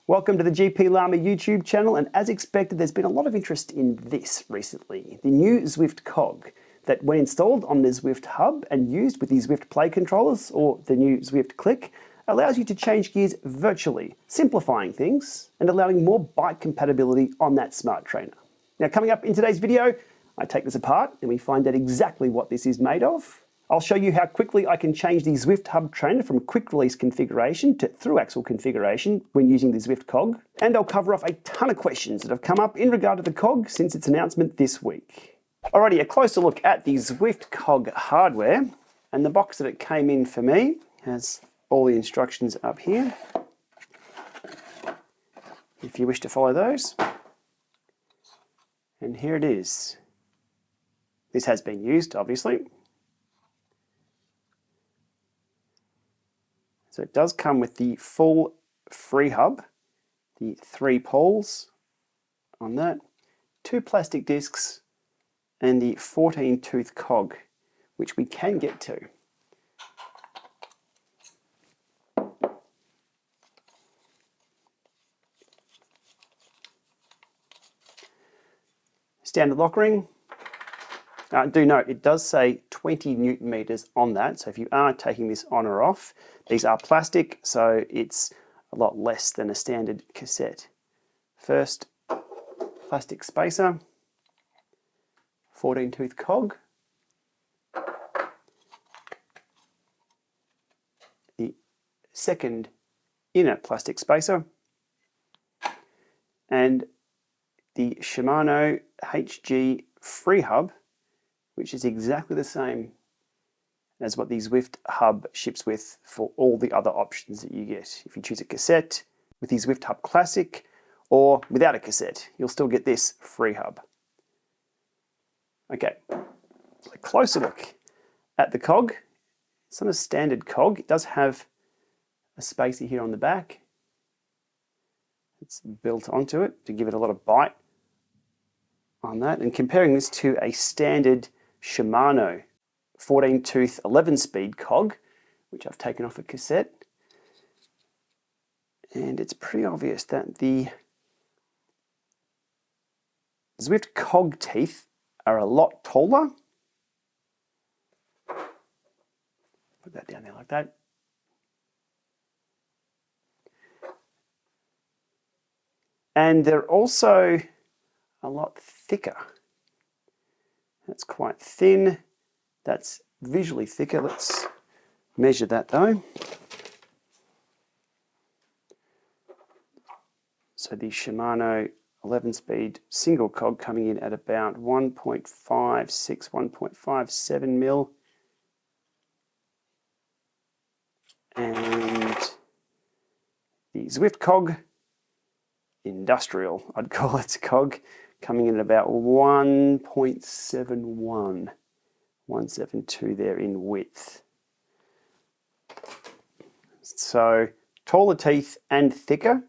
Welcome to the GPLama YouTube channel, and as expected there's been a lot of interest in this recently. The new Zwift Cog that when installed on the Zwift Hub and used with the Zwift Play controllers or the new Zwift Click allows you to change gears virtually, simplifying things and allowing more bike compatibility on that smart trainer. Now coming up in today's video, I take this apart and we find out exactly what this is made of. I'll show you how quickly I can change the Zwift Hub trainer from quick release configuration to Thru-Axle configuration when using the Zwift Cog. And I'll cover off a ton of questions that have come up in regard to the Cog since its announcement this week. Alrighty, a closer look at the Zwift Cog hardware, and the box that it came in for me has all the instructions up here, if you wish to follow those. And here it is. This has been used, obviously. So it does come with the full free hub, the 3 poles on that, 2 plastic discs, and the 14-tooth cog, which we can get to. Standard lock ring. Do note, it does say 20 Newton meters on that, so if you are taking this on or off, these are plastic, so it's a lot less than a standard cassette. First, plastic spacer, 14-tooth cog, the second inner plastic spacer, and the Shimano HG free hub, which is exactly the same as what the Zwift Hub ships with for all the other options that you get. If you choose a cassette with the Zwift Hub Classic or without a cassette, you'll still get this free hub. Okay, a closer look at the cog. It's not a standard cog. It does have a spacer here on the back. It's built onto it to give it a lot of bite on that. And comparing this to a standard Shimano 14-tooth 11-speed cog, which I've taken off a cassette, and it's pretty obvious that the Zwift cog teeth are a lot taller. Put that down there like that. And they're also a lot thicker. That's quite thin. That's visually thicker. Let's measure that though. So the Shimano 11-speed single cog coming in at about 1.56, 1.57 mil. And the Zwift Cog industrial, I'd call it cog, coming in at about 1.71, 172 there in width. So taller teeth and thicker.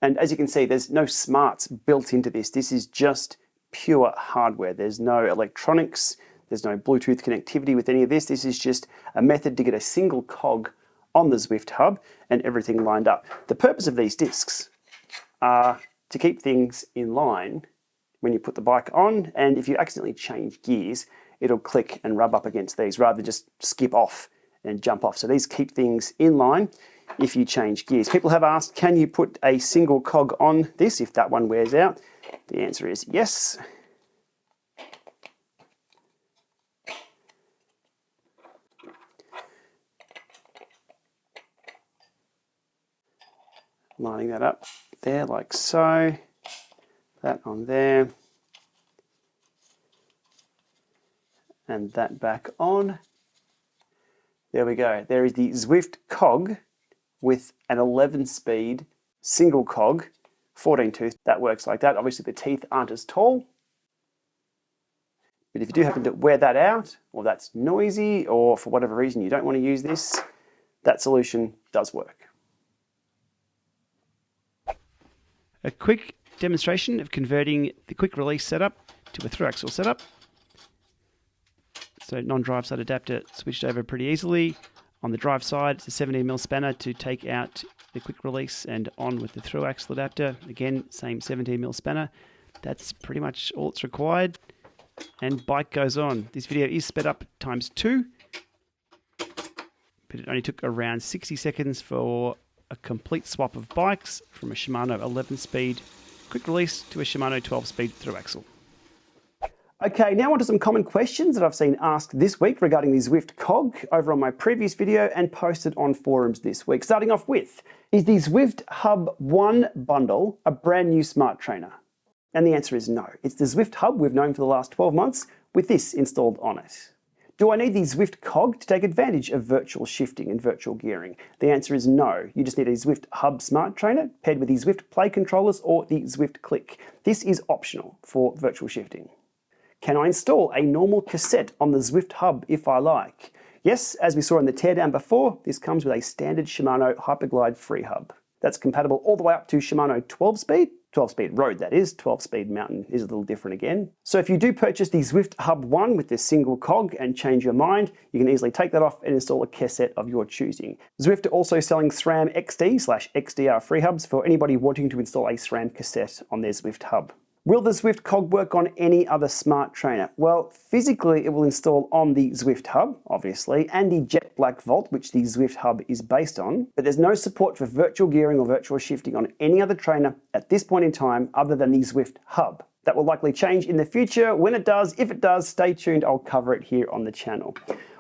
And as you can see, there's no smarts built into this. This is just pure hardware. There's no electronics. There's no Bluetooth connectivity with any of this. This is just a method to get a single cog on the Zwift Hub and everything lined up. The purpose of these discs are to keep things in line when you put the bike on, and if you accidentally change gears, it'll click and rub up against these rather than just skip off and jump off. So these keep things in line if you change gears. People have asked, can you put a single cog on this if that one wears out? The answer is yes. Lining that up there like so, that on there, and that back on. There we go. There is the Zwift Cog with an 11-speed single cog, 14-tooth. That works like that. Obviously the teeth aren't as tall, but if you do happen to wear that out, or that's noisy, or for whatever reason you don't want to use this, that solution does work. A quick demonstration of converting the quick release setup to a Thru-Axle setup. So non-drive side adapter switched over pretty easily. On the drive side, it's a 17mm spanner to take out the quick release and on with the Thru-Axle adapter. Again, same 17mm spanner. That's pretty much all it's required. And bike goes on. This video is sped up ×2, but it only took around 60 seconds for a complete swap of bikes from a Shimano 11-speed quick release to a Shimano 12-speed Thru-Axle. Okay, now on to some common questions that I've seen asked this week regarding the Zwift Cog over on my previous video and posted on forums this week. Starting off with, is the Zwift Hub 1 bundle a brand new smart trainer? And the answer is no. It's the Zwift Hub we've known for the last 12 months with this installed on it. Do I need the Zwift Cog to take advantage of virtual shifting and virtual gearing? The answer is no. You just need a Zwift Hub smart trainer paired with the Zwift Play controllers or the Zwift Click. This is optional for virtual shifting. Can I install a normal cassette on the Zwift Hub if I like? Yes, as we saw in the teardown before, this comes with a standard Shimano Hyperglide free hub. That's compatible all the way up to Shimano 12-speed road that is, 12-speed mountain is a little different again. So if you do purchase the Zwift Hub 1 with this single cog and change your mind, you can easily take that off and install a cassette of your choosing. Zwift are also selling SRAM XD/XDR free hubs for anybody wanting to install a SRAM cassette on their Zwift Hub. Will the Zwift Cog work on any other smart trainer? Well, physically it will install on the Zwift Hub, obviously, and the Jet Black Vault, which the Zwift Hub is based on, but there's no support for virtual gearing or virtual shifting on any other trainer at this point in time other than the Zwift Hub. That will likely change in the future. When it does, if it does, stay tuned, I'll cover it here on the channel.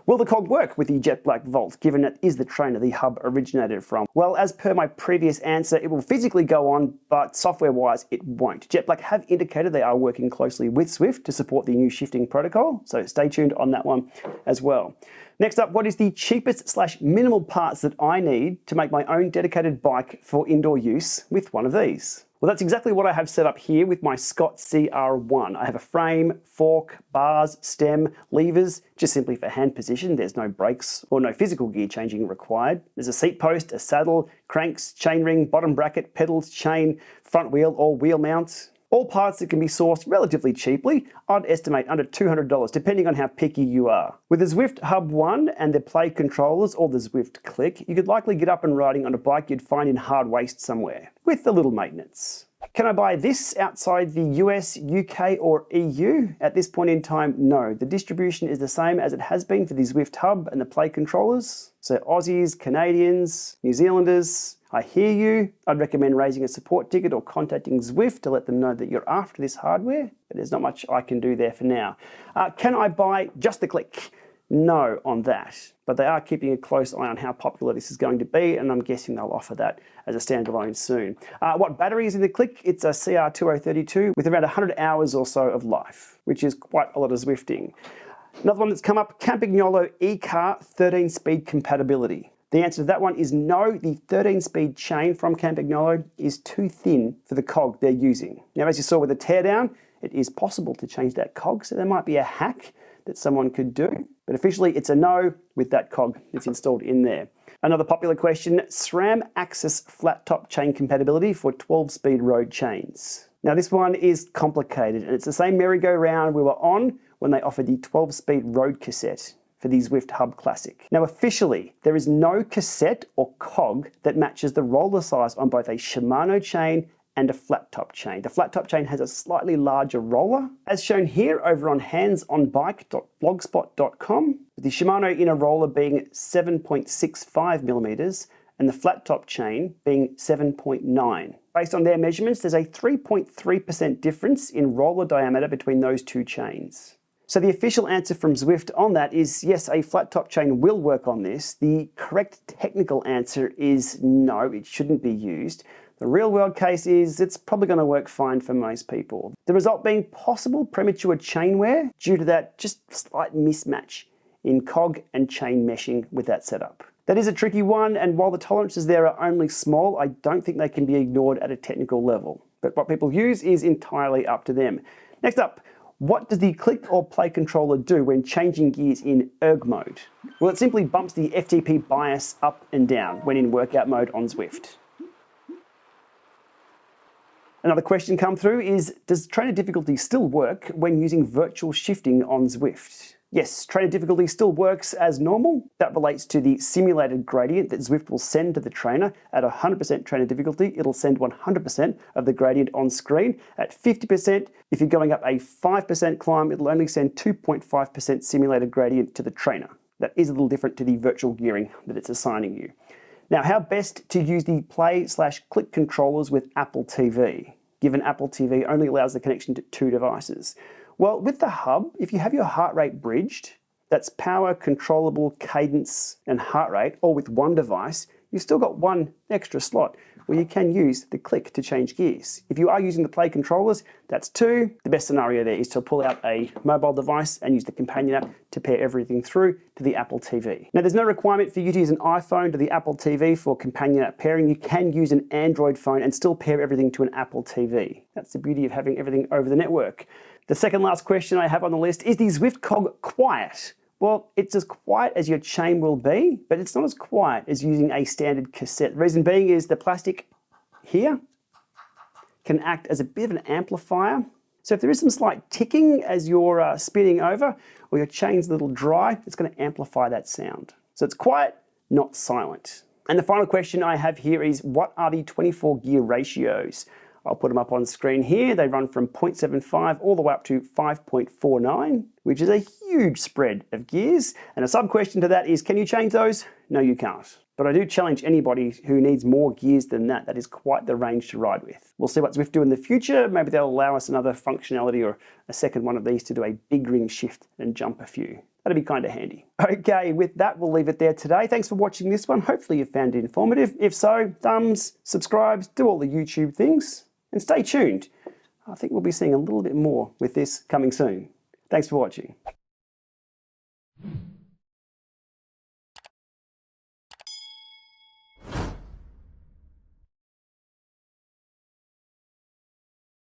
Will the Cog work with the Jet Black Vault, given it is the trainer the hub originated from? Well, as per my previous answer, it will physically go on, but software-wise, it won't. Jet Black have indicated they are working closely with Zwift to support the new shifting protocol, so stay tuned on that one as well. Next up, what is the cheapest/minimal parts that I need to make my own dedicated bike for indoor use with one of these? Well, that's exactly what I have set up here with my Scott CR1. I have a frame, fork, bars, stem, levers, just simply for hand position. There's no brakes or no physical gear changing required. There's a seat post, a saddle, cranks, chainring, bottom bracket, pedals, chain, front wheel or wheel mounts. All parts that can be sourced relatively cheaply. I'd estimate under $200, depending on how picky you are. With the Zwift Hub 1 and the Play controllers or the Zwift Click, you could likely get up and riding on a bike you'd find in hard waste somewhere, with a little maintenance. Can I buy this outside the US, UK or EU? At this point in time, no. The distribution is the same as it has been for the Zwift Hub and the Play controllers. So Aussies, Canadians, New Zealanders, I hear you. I'd recommend raising a support ticket or contacting Zwift to let them know that you're after this hardware, but there's not much I can do there for now. Can I buy just the Click? No on that, but they are keeping a close eye on how popular this is going to be, and I'm guessing they'll offer that as a standalone soon. What battery is in the Click? It's a CR2032 with around 100 hours or so of life, which is quite a lot of Zwifting. Another one that's come up, Campagnolo e-car 13-speed compatibility. The answer to that one is no. The 13-speed chain from Campagnolo is too thin for the cog they're using. Now, as you saw with the teardown, it is possible to change that cog, so there might be a hack that someone could do. But officially, it's a no with that cog that's installed in there. Another popular question, SRAM Axis flat top chain compatibility for 12-speed road chains. Now, this one is complicated, and it's the same merry-go-round we were on when they offered the 12-speed road cassette for the Zwift Hub Classic. Now officially, there is no cassette or cog that matches the roller size on both a Shimano chain and a flat top chain. The flat top chain has a slightly larger roller, as shown here over on handsonbike.blogspot.com, with the Shimano inner roller being 7.65mm and the flat top chain being 7.9. Based on their measurements, there's a 3.3% difference in roller diameter between those two chains. So the official answer from Zwift on that is yes, a flat top chain will work on this. The correct technical answer is no, it shouldn't be used. The real world case is it's probably going to work fine for most people. The result being possible premature chain wear due to that just slight mismatch in cog and chain meshing with that setup. That is a tricky one, and while the tolerances there are only small, I don't think they can be ignored at a technical level. But what people use is entirely up to them. Next up, what does the Click or Play controller do when changing gears in erg mode? Well, it simply bumps the FTP bias up and down when in workout mode on Zwift. Another question come through is, does trainer difficulty still work when using virtual shifting on Zwift? Yes, trainer difficulty still works as normal. That relates to the simulated gradient that Zwift will send to the trainer. At 100% trainer difficulty, it'll send 100% of the gradient on screen. At 50%, if you're going up a 5% climb, it'll only send 2.5% simulated gradient to the trainer. That is a little different to the virtual gearing that it's assigning you. Now, how best to use the play/click controllers with Apple TV, given Apple TV only allows the connection to 2 devices? Well, with the Hub, if you have your heart rate bridged, that's power, controllable, cadence, and heart rate, all with one device, you've still got one extra slot where you can use the click to change gears. If you are using the play controllers, that's 2. The best scenario there is to pull out a mobile device and use the companion app to pair everything through to the Apple TV. Now, there's no requirement for you to use an iPhone to the Apple TV for companion app pairing. You can use an Android phone and still pair everything to an Apple TV. That's the beauty of having everything over the network. The second last question I have on the list, is the Zwift Cog quiet? Well, it's as quiet as your chain will be, but it's not as quiet as using a standard cassette. The reason being is the plastic here can act as a bit of an amplifier. So if there is some slight ticking as you're spinning over, or your chain's a little dry, it's going to amplify that sound. So it's quiet, not silent. And the final question I have here is, what are the 24 gear ratios? I'll put them up on screen here. They run from 0.75 all the way up to 5.49, which is a huge spread of gears. And a sub-question to that is, can you change those? No, you can't. But I do challenge anybody who needs more gears than that. That is quite the range to ride with. We'll see what Zwift do in the future. Maybe they'll allow us another functionality or a second one of these to do a big ring shift and jump a few. That'd be kind of handy. Okay, with that, we'll leave it there today. Thanks for watching this one. Hopefully you found it informative. If so, thumbs, subscribes, do all the YouTube things. And stay tuned. I think we'll be seeing a little bit more with this coming soon. Thanks for watching.